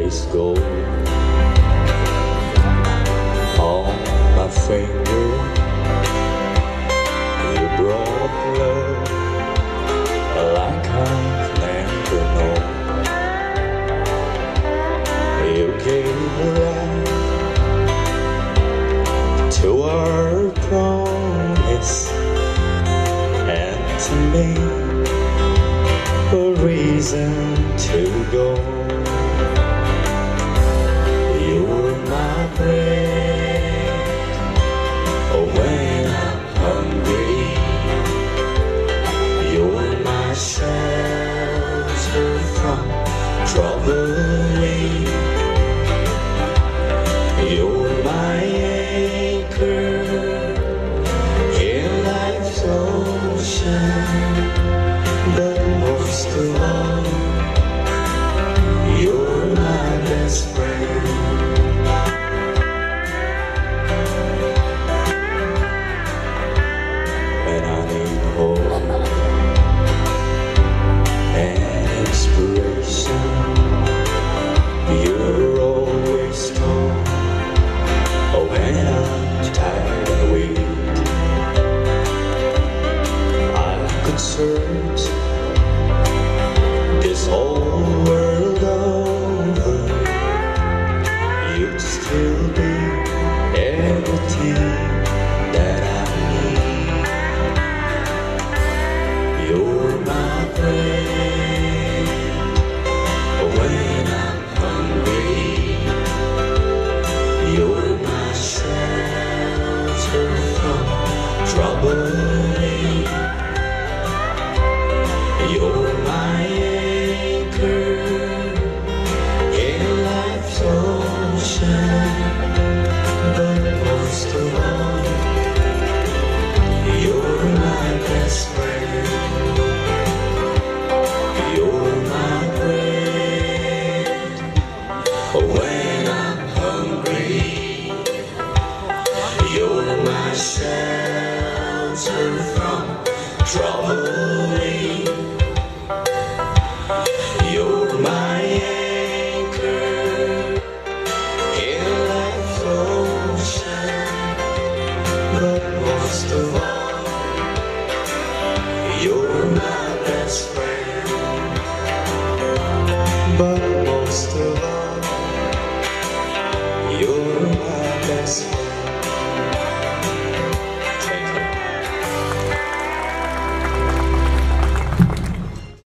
is gold on my finger. You brought love like I've never known. You gave life to our promise, and to me a reason to go. You were my bread when I'm hungry. You were my shelter from troubling. You were my anchor in life's ocean. But most of all, you're my best friend. And I need hope and inspiration. You're always strong when I'm tired and weak. I could search this whole world over, you'd still be everything that I need. You're my friend when I'm hungry. You're my shelter from troubling. You're my anchor in life's ocean. But most of all, you're my best friend. You're my bread when I'm hungry. You're my shelter from troubling. You're my anchor in life's ocean. But most of all, you're my best friend. But most of all, you're my best friend.